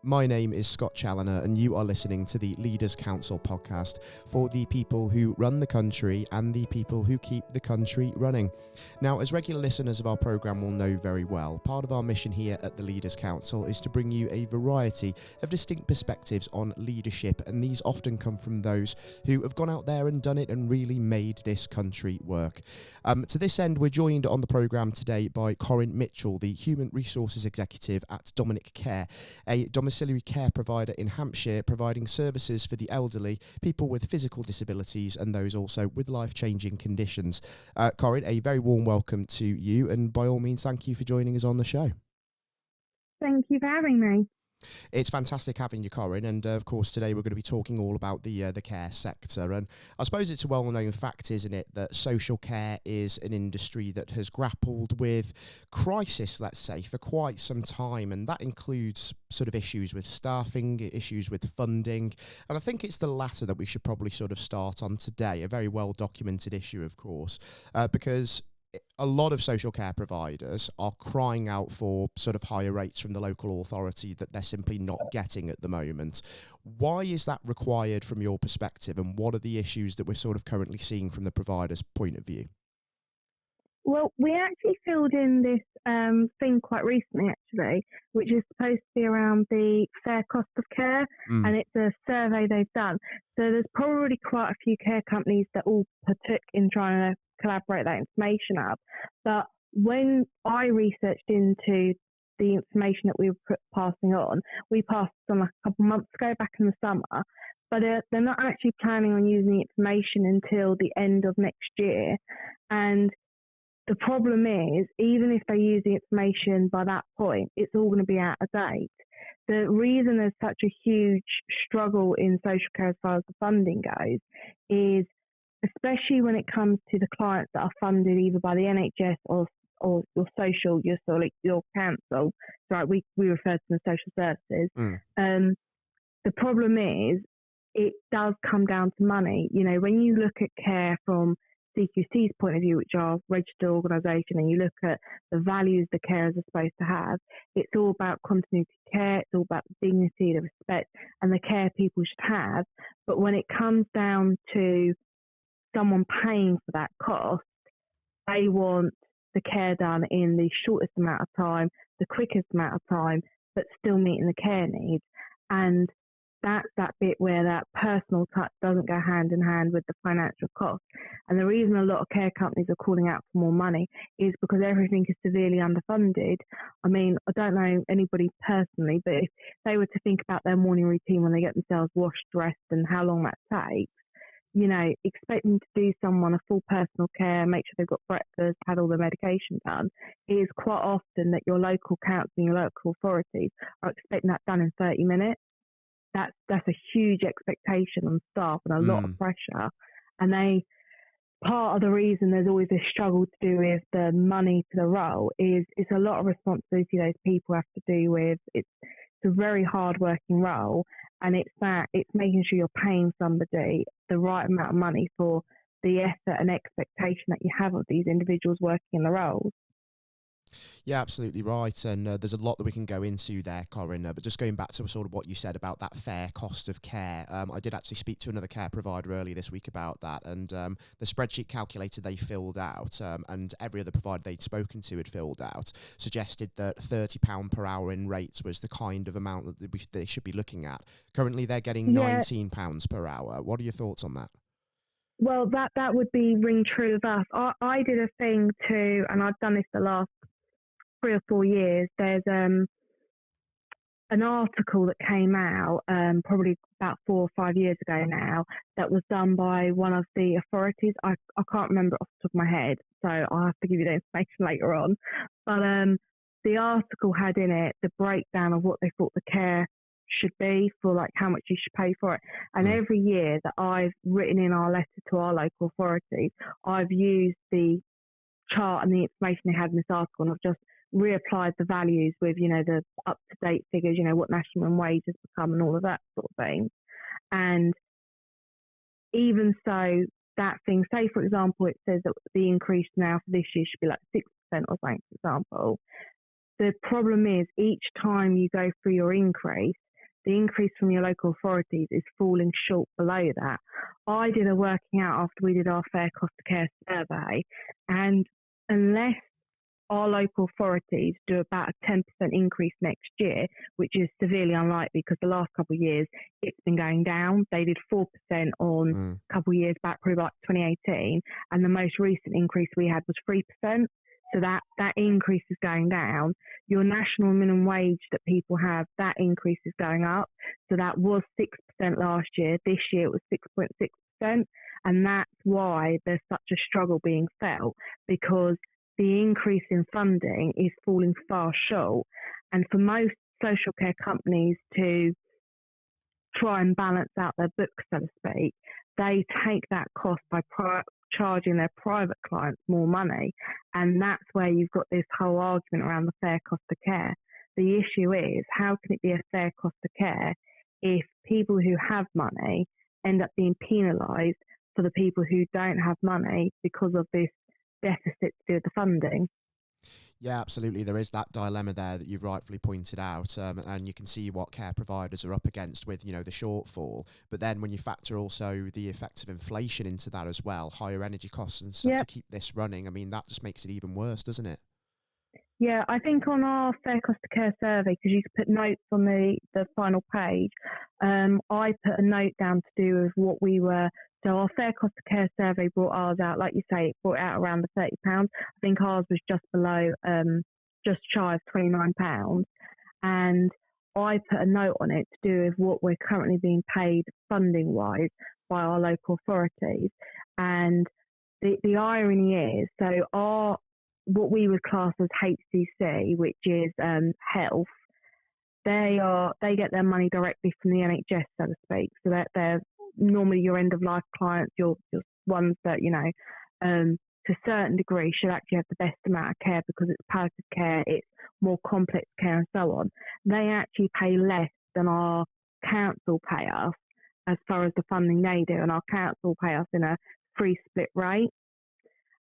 My name is Scott Challoner, and you are listening to the Leaders Council podcast for the people who run the country and the people who keep the country running. Now, as regular listeners of our programme will know very well, part of our mission here at the Leaders Council is to bring you a variety of distinct perspectives on leadership, and these often come from those who have gone out there and done it and really made this country work. To this end, we're joined on the programme today by Corrin Mitchell, the Human Resources Executive at Dominic Care, a domiciliary care provider in Hampshire, providing services for the elderly, people with physical disabilities and those also with life-changing conditions. Corrin, a very warm welcome to you, and by all means, thank you for joining us on the show. Thank you for having me. It's fantastic having you, Corrin, and of course today we're going to be talking all about the care sector. And I suppose it's a well-known fact, isn't it, that social care is an industry that has grappled with crisis, let's say, for quite some time, and that includes sort of issues with staffing, issues with funding, and I think it's the latter that we should probably sort of start on today, a very well-documented issue, of course, because a lot of social care providers are crying out for sort of higher rates from the local authority that they're simply not getting at the moment. Why is that required from your perspective, and what are the issues that we're sort of currently seeing from the provider's point of view? Well, we actually filled in this thing quite recently, actually, which is supposed to be around the fair cost of care, and it's a survey they've done. So there's probably quite a few care companies that all partook in trying to collaborate that information up. But when I researched into the information that we were passing on, we passed on like a couple of months ago, back in the summer, but they're not actually planning on using the information until the end of next year. And the problem is, even if they use the information by that point, it's all going to be out of date. The reason there's such a huge struggle in social care as far as the funding goes is, especially when it comes to the clients that are funded either by the NHS or your social, your council, right? We refer to them as social services. The problem is, it does come down to money. You know, when you look at care from CQC's point of view, which are registered organisation, and you look at the values the carers are supposed to have, it's all about continuity of care, it's all about the dignity, the respect, and the care people should have. But when it comes down to someone paying for that cost, they want the care done in the shortest amount of time, the quickest amount of time, but still meeting the care needs. And that's that bit where that personal touch doesn't go hand in hand with the financial cost. And the reason a lot of care companies are calling out for more money is because everything is severely underfunded. I mean, I don't know anybody personally, but if they were to think about their morning routine when they get themselves washed, dressed, and how long that takes, you know, expecting to do someone a full personal care, make sure they've got breakfast, had all their medication done, is quite often that your local council and your local authorities are expecting that done in 30 minutes. That's a huge expectation on staff and a lot of pressure. And part of the reason there's always this struggle to do with the money for the role is it's a lot of responsibility those people have to do with. It's a very hard working role, and it's making sure you're paying somebody the right amount of money for the effort and expectation that you have of these individuals working in the roles. Yeah, absolutely right. And there's a lot that we can go into there, Corrin. But just going back to sort of what you said about that fair cost of care, I did actually speak to another care provider earlier this week about that. And the spreadsheet calculator they filled out, and every other provider they'd spoken to had filled out, suggested that £30 per hour in rates was the kind of amount that they should be looking at. Currently, they're getting £19 per hour. What are your thoughts on that? Well, that would be ring true of us. I did a thing too, and I've done this the last 3 or 4 years. There's an article that came out probably about 4 or 5 years ago now that was done by one of the authorities. I can't remember off the top of my head, so I'll have to give you the information later on. But the article had in it the breakdown of what they thought the care should be for, like, how much you should pay for it. And every year that I've written in our letter to our local authorities, I've used the chart and the information they had in this article, and I've just reapplied the values with, you know, the up-to-date figures, you know, what national minimum wage has become and all of that sort of thing. And even so, that thing, say, for example, it says that the increase now for this year should be like 6% or something, for example. The problem is each time you go through your increase, the increase from your local authorities is falling short below that. I did a working out after we did our fair cost of care survey, and unless our local authorities do about a 10% increase next year, which is severely unlikely because the last couple of years it's been going down. They did 4% on a couple of years back, probably like 2018, and the most recent increase we had was 3%. So that increase is going down. Your national minimum wage that people have, that increase is going up. So that was 6% last year. This year it was 6.6%. And that's why there's such a struggle being felt, because the increase in funding is falling far short. And for most social care companies to try and balance out their books, so to speak, they take that cost by charging their private clients more money. And that's where you've got this whole argument around the fair cost of care. The issue is, how can it be a fair cost of care if people who have money end up being penalised for the people who don't have money because of this deficit to do with the funding? Yeah, absolutely. There is that dilemma there that you've rightfully pointed out, and you can see what care providers are up against with, the shortfall. But then when you factor also the effects of inflation into that as well, higher energy costs and stuff to keep this running, I mean, that just makes it even worse, doesn't it? Yeah, I think on our fair cost of care survey, because you could put notes on the final page, I put a note down to do with what we were. So our fair cost of care survey brought ours out, like you say, it brought out around the £30. I think ours was just below, just shy of £29. And I put a note on it to do with what we're currently being paid funding-wise by our local authorities. And the irony is, so what we would class as HCC, which is health, they get their money directly from the NHS, so to speak. So they're normally your end of life clients, your ones that to a certain degree should actually have the best amount of care because it's palliative care, it's more complex care, and so on. They actually pay less than our council pay us as far as the funding they do, and our council pay us in a free split rate.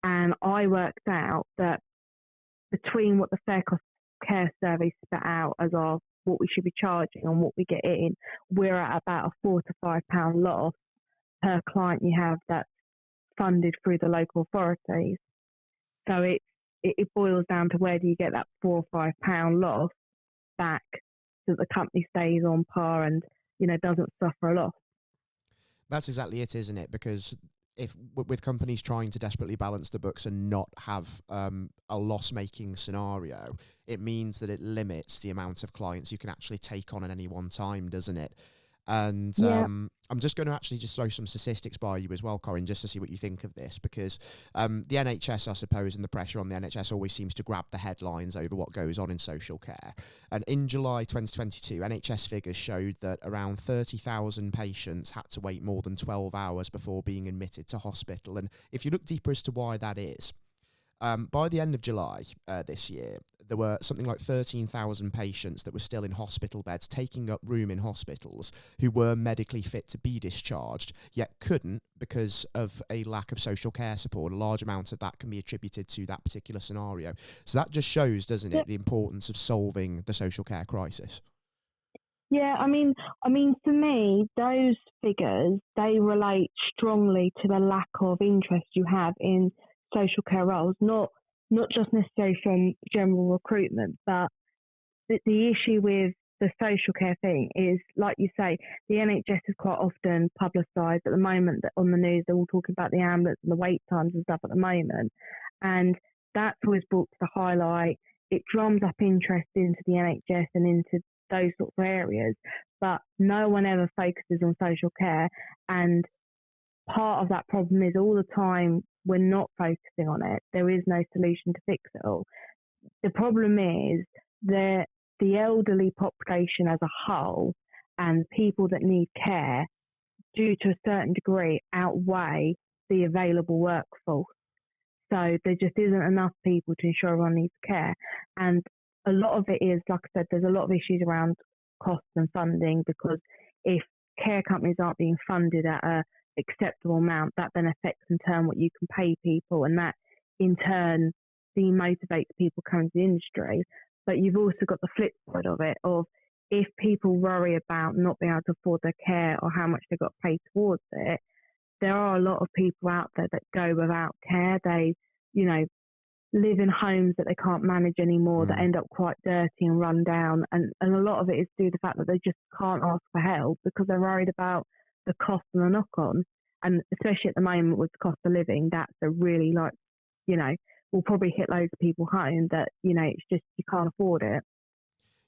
And I worked out that between what the fair cost care survey spit out as what we should be charging and what we get in, we're at about a £4 to £5 loss per client you have that's funded through the local authorities. So it boils down to, where do you get that £4 or £5 loss back so that the company stays on par and doesn't suffer a loss? That's exactly it, isn't it? Because if with companies trying to desperately balance the books and not have a loss-making scenario, it means that it limits the amount of clients you can actually take on at any one time, doesn't it? And I'm just going to actually just throw some statistics by you as well, Corrin, just to see what you think of this, because the NHS, I suppose, and the pressure on the NHS always seems to grab the headlines over what goes on in social care. And in July 2022, NHS figures showed that around 30,000 patients had to wait more than 12 hours before being admitted to hospital. And if you look deeper as to why that is, by the end of July this year, there were something like 13,000 patients that were still in hospital beds, taking up room in hospitals, who were medically fit to be discharged, yet couldn't because of a lack of social care support. A large amount of that can be attributed to that particular scenario. So that just shows, doesn't it, the importance of solving the social care crisis. Yeah, I mean, to me, those figures, they relate strongly to the lack of interest you have in social care roles, not just necessarily from general recruitment, but the issue with the social care thing is, like you say, the NHS is quite often publicised at the moment. That on the news, they're all talking about the ambulance and the wait times and stuff at the moment, and that's always brought to the highlight. It drums up interest into the NHS and into those sorts of areas, but no one ever focuses on social care. And part of that problem is, all the time we're not focusing on it, there is no solution to fix it all. The problem is that the elderly population as a whole and people that need care, due to a certain degree, outweigh the available workforce. So there just isn't enough people to ensure everyone needs care. And a lot of it is, like I said, there's a lot of issues around costs and funding, because if care companies aren't being funded at a acceptable amount, that then affects in turn what you can pay people, and that in turn demotivates people coming to the industry. But you've also got the flip side of it, of if people worry about not being able to afford their care or how much they've got to pay towards it, there are a lot of people out there that go without care. They, live in homes that they can't manage anymore, that end up quite dirty and run down. And a lot of it is due to the fact that they just can't ask for help because they're worried about the cost and the knock-on. And especially at the moment with the cost of living, that's a really will probably hit loads of people home that, it's just you can't afford it.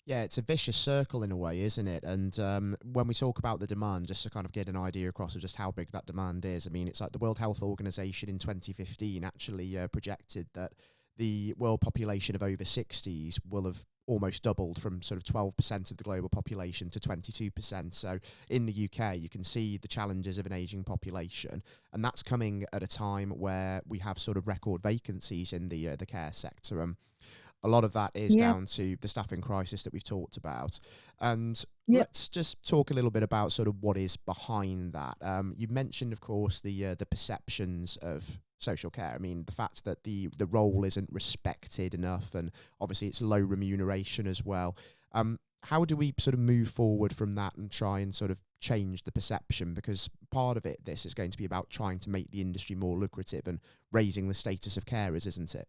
Yeah, it's a vicious circle in a way, isn't it? And when we talk about the demand, just to kind of get an idea across of just how big that demand is, I mean, it's like the World Health Organization in 2015 actually projected that the world population of over 60s will have almost doubled from sort of 12% of the global population to 22%. So in the UK, you can see the challenges of an ageing population, and that's coming at a time where we have sort of record vacancies in the care sector. A lot of that is down to the staffing crisis that we've talked about. And let's just talk a little bit about sort of what is behind that. You mentioned, of course, the perceptions of social care. I mean, the fact that the role isn't respected enough, and obviously it's low remuneration as well. How do we sort of move forward from that and try and sort of change the perception? Because part of this is going to be about trying to make the industry more lucrative and raising the status of carers, isn't it?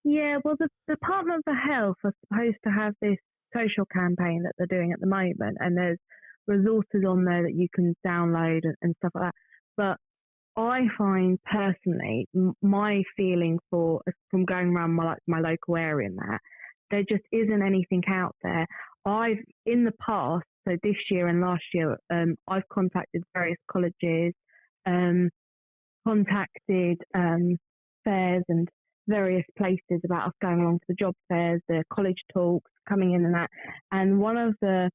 Yeah, well, the Department of Health are supposed to have this social campaign that they're doing at the moment, and there's resources on there that you can download and stuff like that. But I find personally, my feeling from going around my local area and that, there just isn't anything out there. In the past, so this year and last year, I've contacted various colleges, contacted fairs and various places about us going along to the job fairs, the college talks, coming in and that. And one of the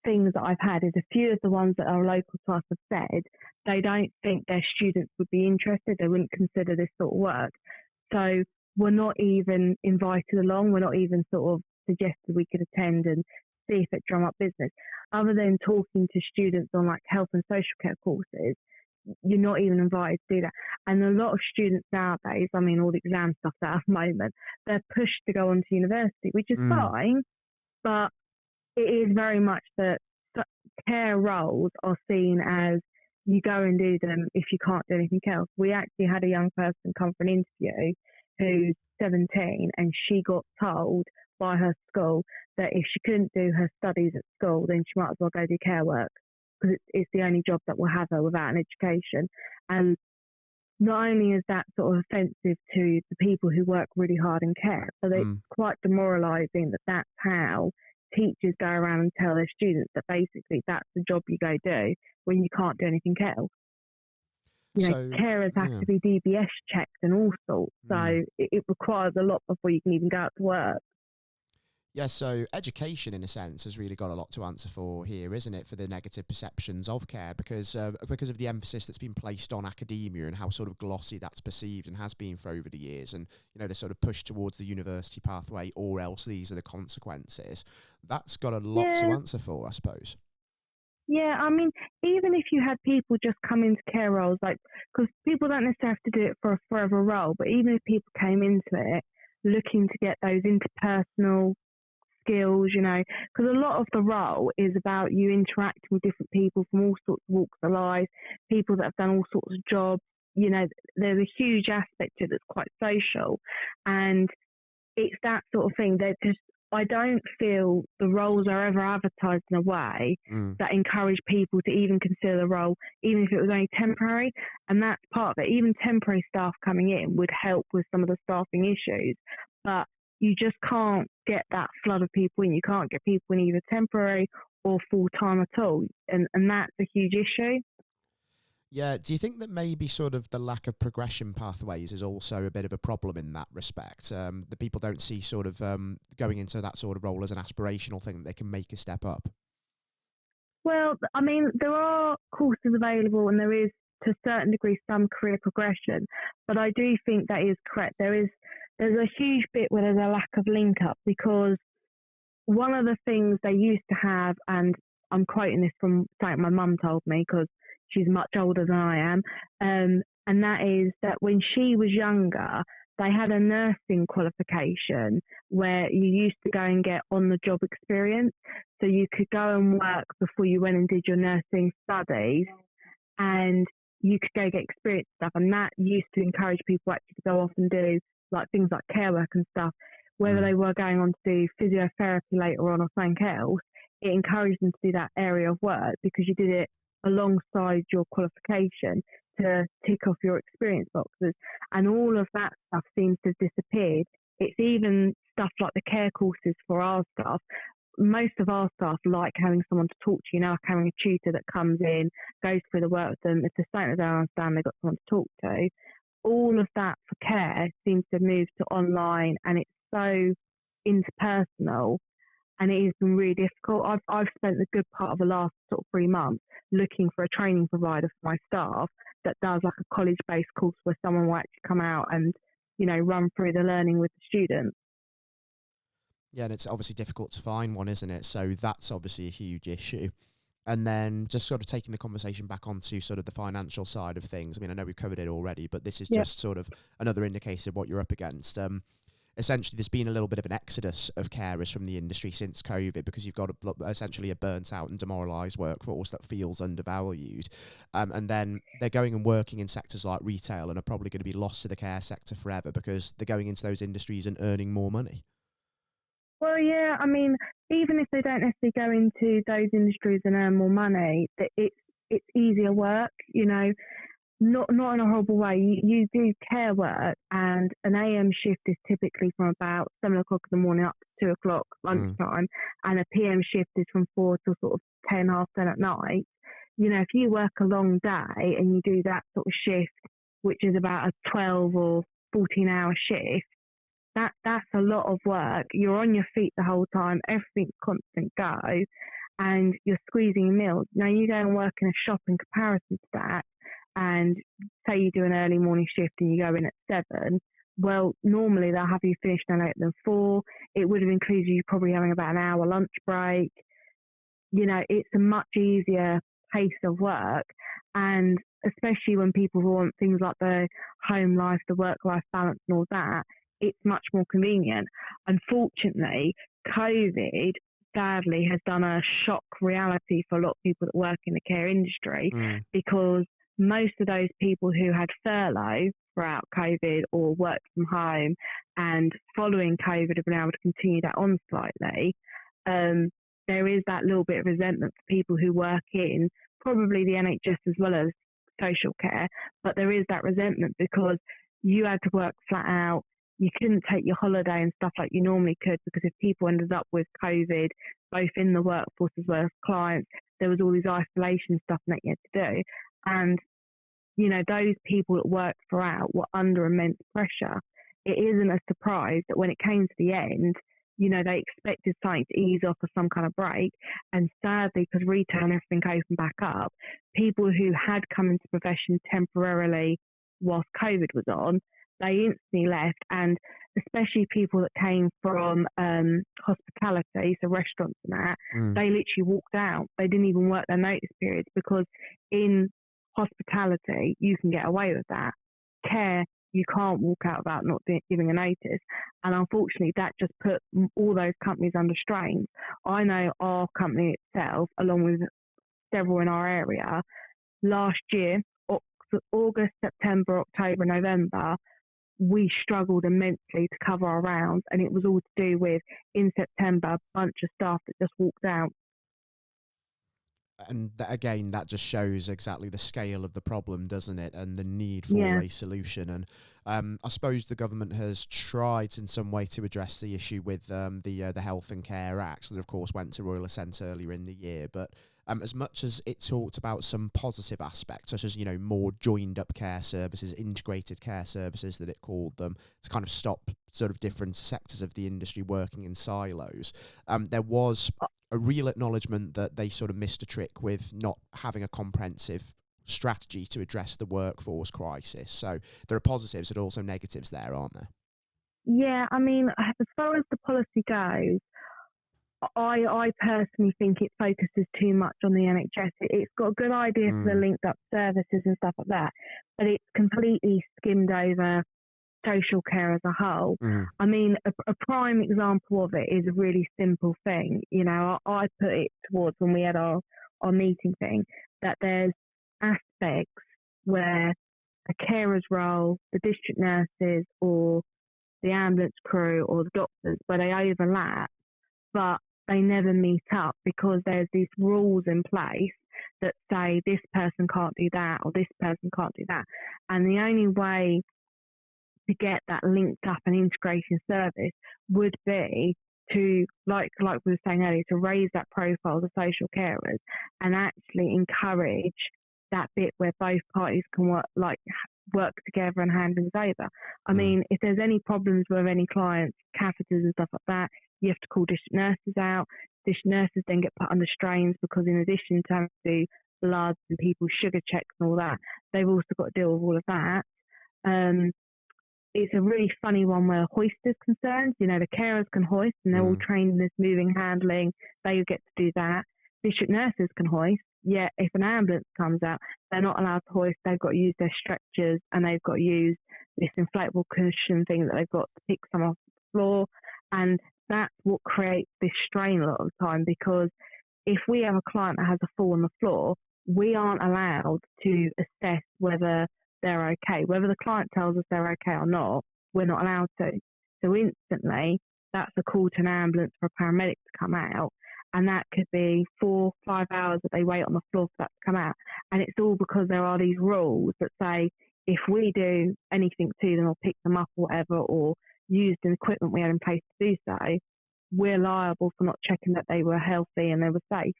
things that I've had is a few of the ones that are local to us have said they don't think their students would be interested. They wouldn't consider this sort of work. So we're not even invited along. We're not even sort of suggested we could attend and see if it drum up business. Other than talking to students on like health and social care courses, you're not even invited to do that. And a lot of students nowadays, I mean, all the exam stuff at the moment, they're pushed to go on to university, which is fine, but it is very much that care roles are seen as you go and do them if you can't do anything else. We actually had a young person come for an interview who's 17, and she got told by her school that if she couldn't do her studies at school, then she might as well go do care work, because it's the only job that will have her without an education. And not only is that sort of offensive to the people who work really hard in care, but it's quite demoralising that that's how teachers go around and tell their students that basically that's the job you go do when you can't do anything else. Carers have to be DBS checked and all sorts, so it requires a lot before you can even go out to work. Yeah, so education, in a sense, has really got a lot to answer for here, isn't it, for the negative perceptions of care, because of the emphasis that's been placed on academia and how sort of glossy that's perceived and has been for over the years, and, the sort of push towards the university pathway, or else these are the consequences. That's got a lot to answer for, I suppose. Yeah, I mean, even if you had people just come into care roles, because people don't necessarily have to do it for a forever role, but even if people came into it looking to get those interpersonal skills, because a lot of the role is about you interacting with different people from all sorts of walks of life, people that have done all sorts of jobs. There's a huge aspect to it that's quite social, and it's that sort of thing. I don't feel the roles are ever advertised in a way that encourage people to even consider the role, even if it was only temporary. And that's part of it. Even temporary staff coming in would help with some of the staffing issues, but you just can't get that flood of people in. You can't get people in either temporary or full-time at all. And that's a huge issue. Yeah, do you think that maybe sort of the lack of progression pathways is also a bit of a problem in that respect? The people don't see sort of going into that sort of role as an aspirational thing that they can make a step up? Well, I mean, there are courses available, and there is, to a certain degree, some career progression. But I do think that is correct. There's a huge bit where there's a lack of link up, because one of the things they used to have, and I'm quoting this from something my mum told me because she's much older than I am, and that is that when she was younger, they had a nursing qualification where you used to go and get on-the-job experience. So you could go and work before you went and did your nursing studies, and you could go get experience stuff. And that used to encourage people actually to go off and do like things like care work and stuff, whether they were going on to do physiotherapy later on or something else. It encouraged them to do that area of work because you did it alongside your qualification to tick off your experience boxes. And all of that stuff seems to have disappeared. It's even stuff like the care courses for our staff. Most of our staff like having someone to talk to, like having a tutor that comes in, goes through the work with them. If there's something they don't understand, they've got someone to talk to. All of that for care seems to move to online, and it's so interpersonal, and it has been really difficult. I've spent the good part of the last sort of 3 months looking for a training provider for my staff that does like a college-based course where someone will actually come out and, run through the learning with the students. Yeah, and it's obviously difficult to find one, isn't it? So that's obviously a huge issue. And then just sort of taking the conversation back onto sort of the financial side of things. I mean, I know we've covered it already, but this is just sort of another indicator of what you're up against. Essentially, there's been a little bit of an exodus of carers from the industry since COVID because you've got essentially a burnt out and demoralised workforce that feels undervalued. And then they're going and working in sectors like retail and are probably going to be lost to the care sector forever because they're going into those industries and earning more money. Well, yeah, I mean, even if they don't necessarily go into those industries and earn more money, it's easier work, not in a horrible way. You do care work, and an AM shift is typically from about 7 o'clock in the morning up to 2 o'clock lunchtime, and a PM shift is from 4 till sort of 10, half 10 at night. If you work a long day and you do that sort of shift, which is about a 12 or 14-hour shift, that's a lot of work. You're on your feet the whole time, everything's constant go, and you're squeezing meals. Now you go and work in a shop in comparison to that, and say you do an early morning shift and you go in at 7, well, normally they'll have you finish no later than 4. It would have included you probably having about an hour lunch break. It's a much easier pace of work, and especially when people want things like the home life, the work-life balance and all that, it's much more convenient. Unfortunately, COVID sadly has done a shock reality for a lot of people that work in the care industry because most of those people who had furlough throughout COVID or worked from home and following COVID have been able to continue that on slightly. There is that little bit of resentment for people who work in probably the NHS as well as social care, but there is that resentment because you had to work flat out. You couldn't take your holiday and stuff like you normally could because if people ended up with COVID, both in the workforce as well as clients, there was all these isolation stuff that you had to do. And, those people that worked throughout were under immense pressure. It isn't a surprise that when it came to the end, they expected something to ease off or some kind of break. And sadly, because retail and everything opened back up, people who had come into the profession temporarily whilst COVID was on, they instantly left, and especially people that came from hospitality, so restaurants and that, they literally walked out. They didn't even work their notice periods because in hospitality, you can get away with that. Care, you can't walk out without not giving a notice. And unfortunately, that just put all those companies under strain. I know our company itself, along with several in our area, last year, August, September, October, November, we struggled immensely to cover our rounds, and it was all to do with, in September, a bunch of staff that just walked out. And again, that just shows exactly the scale of the problem, doesn't it? And the need for a solution. And I suppose the government has tried in some way to address the issue with the Health and Care Act that, of course, went to Royal Assent earlier in the year. But as much as it talked about some positive aspects, such as, more joined up care services, integrated care services that it called them, to kind of stop sort of different sectors of the industry working in silos, there was a real acknowledgement that they sort of missed a trick with not having a comprehensive strategy to address the workforce crisis. So there are positives but also negatives there, aren't there? Yeah, I mean, as far as the policy goes, I personally think it focuses too much on the NHS. It's got a good idea for the linked up services and stuff like that, but it's completely skimmed over social care as a whole. Mm. I mean, a prime example of it is a really simple thing. You know, I put it towards when we had our meeting thing, that there's aspects where a carer's role, the district nurses or the ambulance crew or the doctors, where they overlap, but they never meet up because there's these rules in place that say this person can't do that or this person can't do that. And the only way to get that linked up and integration service would be to, like we were saying earlier, to raise that profile of the social carers and actually encourage that bit where both parties can work together and hand things over. I mean, if there's any problems with any clients, catheters and stuff like that, you have to call district nurses out. District nurses then get put under strains because in addition to having to do bloods and people's sugar checks and all that, they've also got to deal with all of that. It's a really funny one where hoist is concerned. You know, the carers can hoist and they're all trained in this moving handling. They get to do that. District nurses can hoist. Yet if an ambulance comes out, they're not allowed to hoist. They've got to use their stretchers and they've got to use this inflatable cushion thing that they've got to pick some off the floor. And that's what creates this strain a lot of the time, because if we have a client that has a fall on the floor, we aren't allowed to assess whether they're okay. Whether the client tells us they're okay or not, we're not allowed to. So instantly, that's a call to an ambulance for a paramedic to come out. And that could be 4-5 hours that they wait on the floor for that to come out. And it's all because there are these rules that say if we do anything to them or pick them up or whatever, or use the equipment we had in place to do so, we're liable for not checking that they were healthy and they were safe.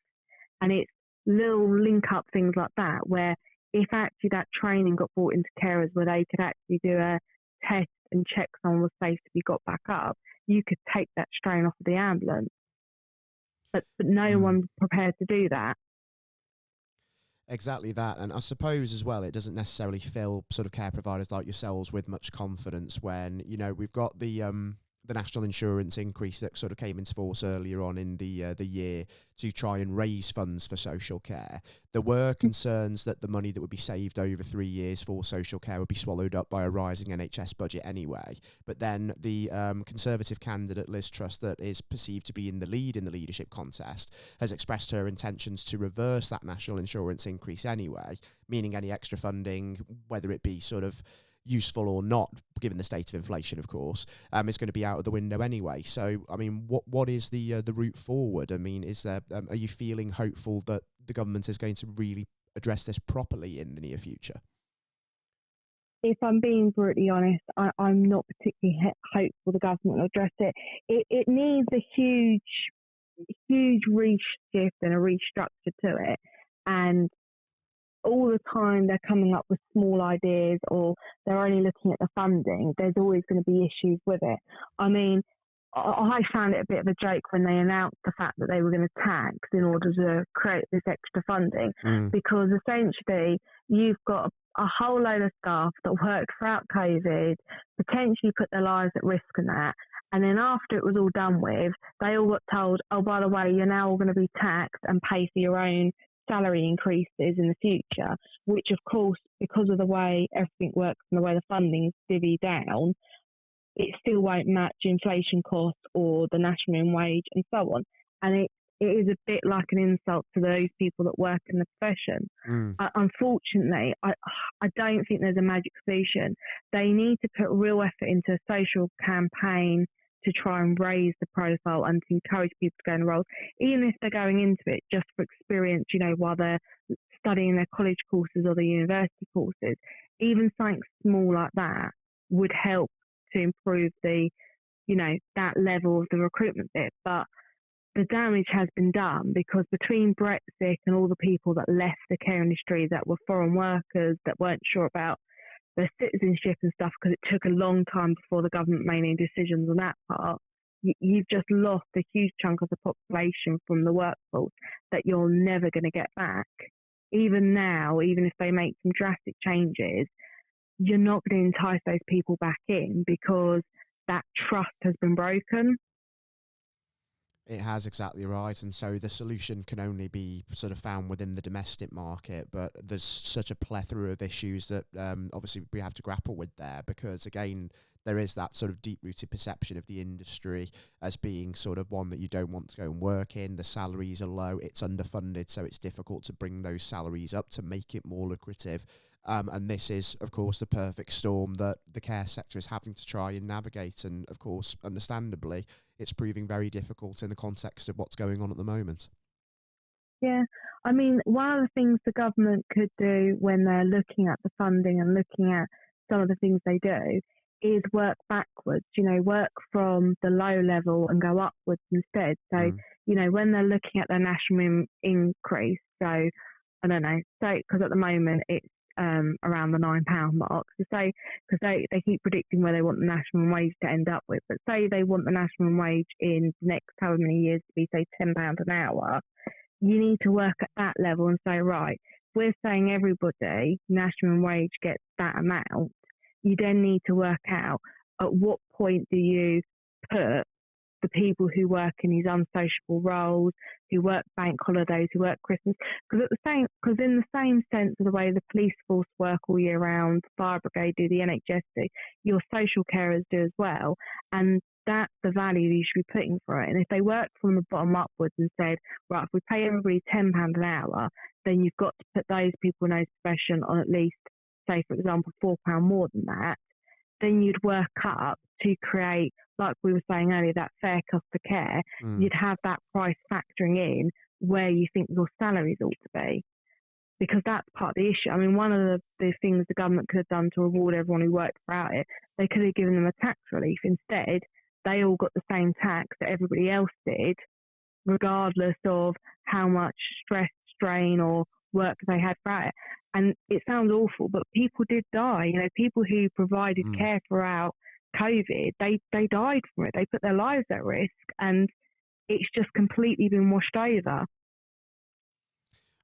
And it's little link up things like that where if actually that training got brought into carers where they could actually do a test and check someone was safe to be got back up, you could take that strain off of the ambulance. But no one's prepared to do that. Exactly that. And I suppose as well, it doesn't necessarily fill sort of care providers like yourselves with much confidence when, you know, we've got the national insurance increase that sort of came into force earlier on in the year to try and raise funds for social care. There were concerns that the money that would be saved over 3 years for social care would be swallowed up by a rising NHS budget anyway. But then the Conservative candidate Liz Truss, that is perceived to be in the lead in the leadership contest, has expressed her intentions to reverse that national insurance increase anyway, meaning any extra funding, whether it be sort of useful or not, given the state of inflation, of course, is going to be out of the window anyway. So, I mean, what is the route forward? I mean, is there? Are you feeling hopeful that the government is going to really address this properly in the near future? If I'm being brutally honest, I'm not particularly hopeful the government will address it. It needs a huge reshift and a restructure to it, and all the time they're coming up with small ideas or they're only looking at the funding, there's always going to be issues with it. I mean, I found it a bit of a joke when they announced the fact that they were going to tax in order to create this extra funding, because essentially you've got a whole load of staff that worked throughout COVID, potentially put their lives at risk in that. And then after it was all done with, they all got told, oh, by the way, you're now all going to be taxed and pay for your own salary increases in the future, which of course, because of the way everything works and the way the funding is divvied down, it still won't match inflation costs or the national minimum wage and so on. And it is a bit like an insult to those people that work in the profession. Unfortunately, I don't think there's a magic solution. They need to put real effort into a social campaign to try and raise the profile and to encourage people to go and enroll, even if they're going into it just for experience, you know, while they're studying their college courses or the university courses. Even something small like that would help to improve the, you know, that level of the recruitment bit. But the damage has been done because between Brexit and all the people that left the care industry that were foreign workers that weren't sure about their citizenship and stuff, because it took a long time before the government made any decisions on that part, you've just lost a huge chunk of the population from the workforce that you're never going to get back. Even now, even if they make some drastic changes, you're not going to entice those people back in because that trust has been broken. It has, exactly right. And so the solution can only be sort of found within the domestic market. But there's such a plethora of issues that obviously we have to grapple with there, because, again, there is that sort of deep-rooted perception of the industry as being sort of one that you don't want to go and work in. The salaries are low, it's underfunded, so it's difficult to bring those salaries up to make it more lucrative. And this is, of course, the perfect storm that the care sector is having to try and navigate. And, of course, understandably, it's proving very difficult in the context of what's going on at the moment. Yeah, I mean, one of the things the government could do when they're looking at the funding and looking at some of the things they do is work backwards, work from the low level and go upwards instead. So, when they're looking at their national increase, so I don't know, because at the moment it's around the £9 mark. So say, because they keep predicting where they want the national wage to end up with, but say they want the national wage in the next however many years to be, say, £10 an hour, you need to work at that level and say, right, we're saying everybody national wage gets that amount. You then need to work out at what point do you put the people who work in these unsociable roles, who work bank holidays, who work Christmas, because in the same sense of the way the police force work all year round, the fire brigade do, the NHS do, your social carers do as well, and that's the value you should be putting for it. And if they worked from the bottom upwards and said, right, if we pay everybody £10 an hour, then you've got to put those people in those profession on at least, say, for example, £4 more than that, then you'd work up to create, like we were saying earlier, that fair cost of care. You'd have that price factoring in where you think your salaries ought to be, because that's part of the issue. I mean, one of the things the government could have done to reward everyone who worked throughout it, they could have given them a tax relief. Instead, they all got the same tax that everybody else did, regardless of how much stress, strain, or work they had throughout it. And it sounds awful, but people did die. People who provided care throughout COVID, they died from it. They put their lives at risk, and it's just completely been washed over.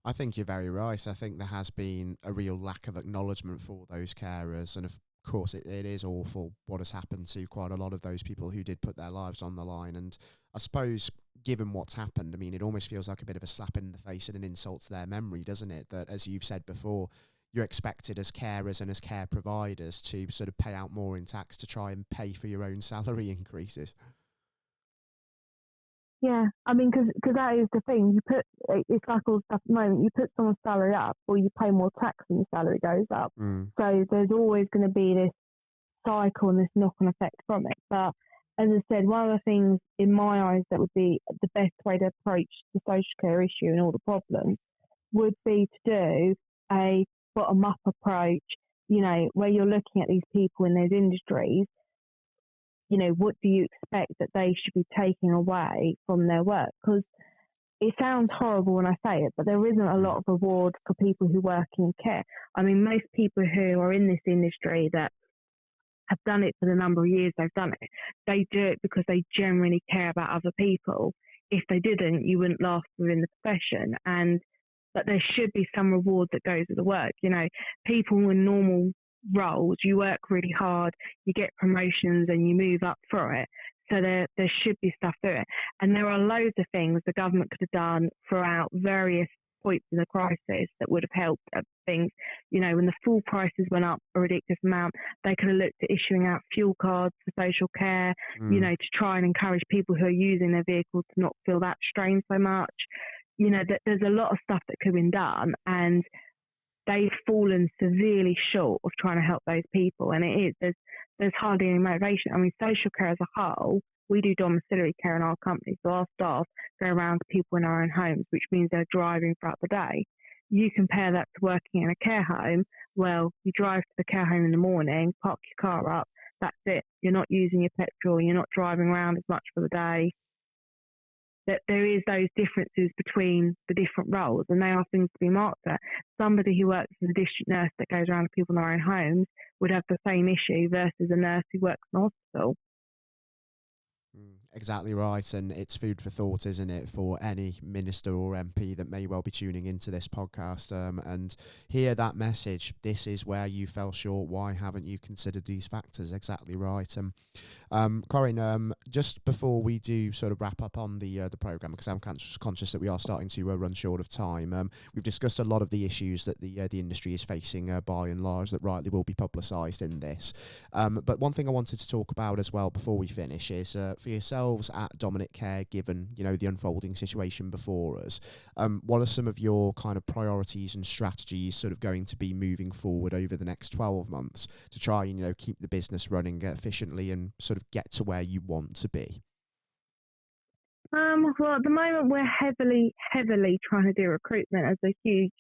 I think you're very right. I think there has been a real lack of acknowledgement for those carers, and of course it is awful what has happened to quite a lot of those people who did put their lives on the line. And I suppose, given what's happened, I mean, it almost feels like a bit of a slap in the face and an insult to their memory, doesn't it? That, as you've said before, you're expected as carers and as care providers to sort of pay out more in tax to try and pay for your own salary increases. Yeah, I mean, because that is the thing. It's like all stuff at the moment. You put someone's salary up, or you pay more tax and your salary goes up. So there's always going to be this cycle and this knock-on effect from it. But as I said, one of the things in my eyes that would be the best way to approach the social care issue and all the problems would be to do a bottom-up approach, where you're looking at these people in those industries. What do you expect that they should be taking away from their work? Because it sounds horrible when I say it, but there isn't a lot of reward for people who work in care. I mean, most people who are in this industry that have done it for the number of years they've done it, they do it because they genuinely care about other people. If they didn't, you wouldn't last within the profession. But there should be some reward that goes with the work. People in normal roles, you work really hard, you get promotions and you move up for it. So there should be stuff through it. And there are loads of things the government could have done throughout various points in the crisis that would have helped things. When the fuel prices went up a ridiculous amount, they could have looked at issuing out fuel cards for social care, to try and encourage people who are using their vehicles to not feel that strain so much. There's a lot of stuff that could have been done, and they've fallen severely short of trying to help those people. And there's hardly any motivation. I mean, social care as a whole, we do domiciliary care in our company, so our staff go around to people in our own homes, which means they're driving throughout the day. You compare that to working in a care home. Well, you drive to the care home in the morning, park your car up, that's it. You're not using your petrol, you're not driving around as much for the day. That there is those differences between the different roles, and they are things to be marked at. Somebody who works as a district nurse that goes around to people in their own homes would have the same issue versus a nurse who works in a hospital. Exactly right, and it's food for thought, isn't it, for any minister or MP that may well be tuning into this podcast and hear that message. This is where you fell short. Why haven't you considered these factors? Exactly right. Corrin, just before we do sort of wrap up on the program, because I'm conscious that we are starting to run short of time. We've discussed a lot of the issues that the industry is facing by and large that rightly will be publicised in this. But one thing I wanted to talk about as well before we finish is for yourselves at Dominic Care, given the unfolding situation before us, what are some of your kind of priorities and strategies sort of going to be moving forward over the next 12 months to try and keep the business running efficiently and sort of get to where you want to be? Well, at the moment we're heavily trying to do recruitment as a huge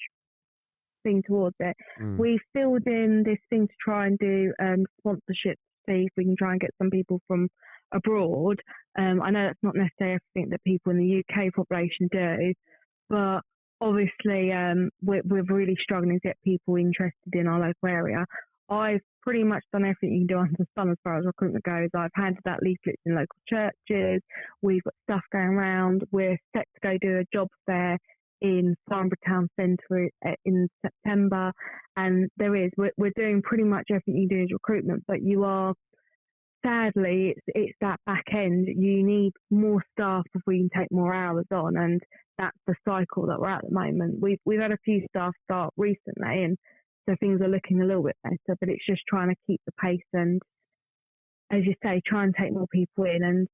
thing towards it. We filled in this thing to try and do sponsorship to see if we can try and get some people from abroad. I know that's not necessarily everything that people in the UK population do, but obviously we're really struggling to get people interested in our local area. I've pretty much done everything you can do under the sun as far as recruitment goes. I've handed out leaflets in local churches. We've got stuff going around. We're set to go do a job fair in Farnborough Town Centre in September. And we're doing pretty much everything you do is recruitment, but you are, sadly, it's that back end. You need more staff if we can take more hours on, and that's the cycle that we're at the moment. We've had a few staff start recently, and so things are looking a little bit better, but it's just trying to keep the pace and, as you say, try and take more people in and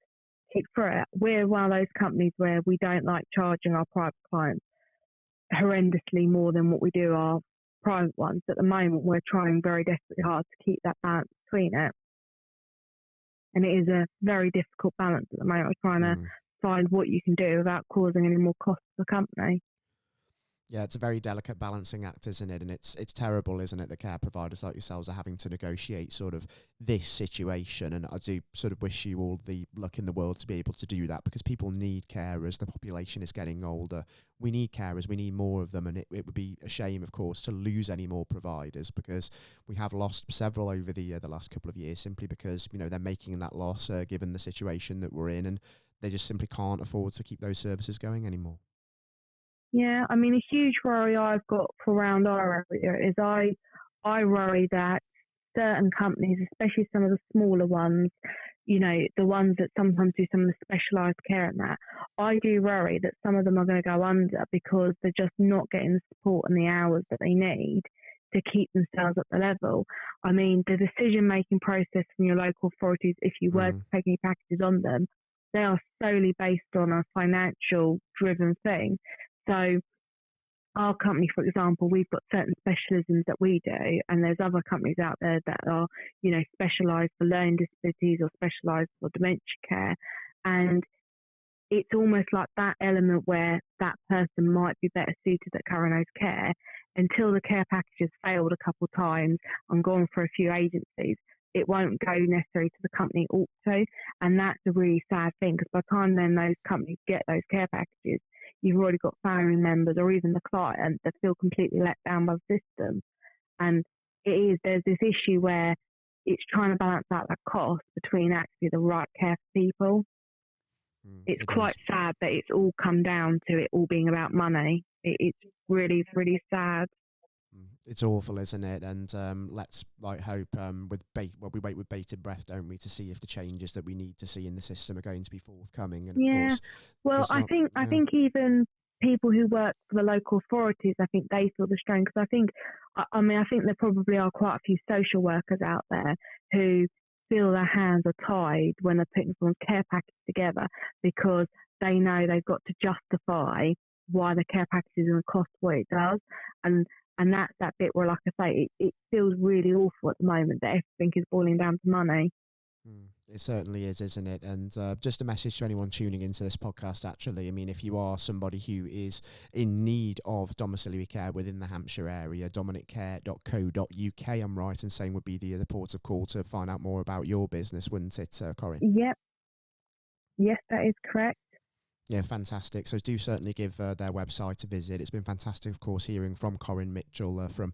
keep through it. We're one of those companies where we don't like charging our private clients horrendously more than what we do our private ones. At the moment, we're trying very desperately hard to keep that balance between it. And it is a very difficult balance at the moment. We're trying to find what you can do without causing any more cost to the company. Yeah, it's a very delicate balancing act, isn't it? And it's terrible, isn't it, that care providers like yourselves are having to negotiate sort of this situation. And I do sort of wish you all the luck in the world to be able to do that, because people need carers. The population is getting older. We need carers. We need more of them. And it would be a shame, of course, to lose any more providers, because we have lost several over the last couple of years simply because, they're making that loss given the situation that we're in, and they just simply can't afford to keep those services going anymore. Yeah, I mean, a huge worry I've got for around our area is I worry that certain companies, especially some of the smaller ones, the ones that sometimes do some of the specialised care and that, I do worry that some of them are going to go under because they're just not getting the support and the hours that they need to keep themselves at the level. I mean, the decision-making process from your local authorities, if you were to take any packages on them, they are solely based on a financial-driven thing. So our company, for example, we've got certain specialisms that we do, and there's other companies out there that are, specialised for learning disabilities or specialised for dementia care. And it's almost like that element where that person might be better suited at Corrin's care. Until the care package has failed a couple of times and gone for a few agencies, it won't go necessarily to the company it ought to. And that's a really sad thing, because by the time then those companies get those care packages, you've already got family members or even the client that feel completely let down by the system. And there's this issue where it's trying to balance out that cost between actually the right care for people. It's quite sad that it's all come down to it all being about money. It's really, really sad. It's awful, isn't it? And let's hope we wait with bated breath, don't we, to see if the changes that we need to see in the system are going to be forthcoming. And of course, well, I think even people who work for the local authorities, I think they feel the strain, because I think there probably are quite a few social workers out there who feel their hands are tied when they're putting someone's care package together, because they know they've got to justify why the care package is going to cost what it does. And that's that bit where, like I say, it feels really awful at the moment that everything is boiling down to money. It certainly is, isn't it? And just a message to anyone tuning into this podcast, actually. I mean, if you are somebody who is in need of domiciliary care within the Hampshire area, dominiccare.co.uk, I'm right in saying, would be the port of call to find out more about your business, wouldn't it, Corrin? Yep. Yes, that is correct. Yeah, fantastic. So do certainly give their website a visit. It's been fantastic, of course, hearing from Corrin Mitchell from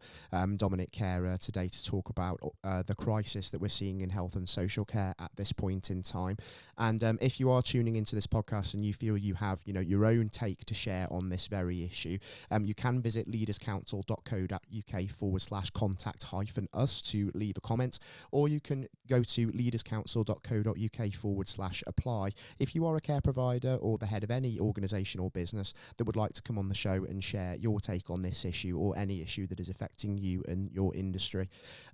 Dominic Care today to talk about the crisis that we're seeing in health and social care at this point in time. And if you are tuning into this podcast and you feel you have, your own take to share on this very issue, you can visit leaderscouncil.co.uk/contact-us to leave a comment, or you can go to leaderscouncil.co.uk/apply if you are a care provider or the head of any organisation or business that would like to come on the show and share your take on this issue or any issue that is affecting you and your industry.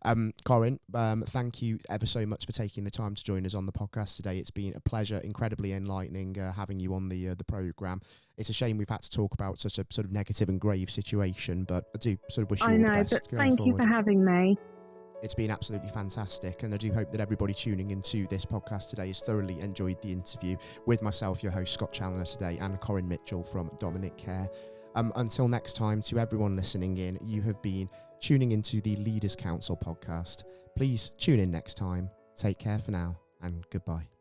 Corrin, thank you ever so much for taking the time to join us on the podcast today. It's been a pleasure, incredibly enlightening having you on the programme. It's a shame we've had to talk about such a sort of negative and grave situation, but I do sort of wish you all the best but going thank forward. you for having me. It's been absolutely fantastic, and I do hope that everybody tuning into this podcast today has thoroughly enjoyed the interview with myself, your host, Scott Challoner today, and Corrin Mitchell from Dominic Care. Until next time, to everyone listening in, you have been tuning into the Leaders Council podcast. Please tune in next time. Take care for now, and goodbye.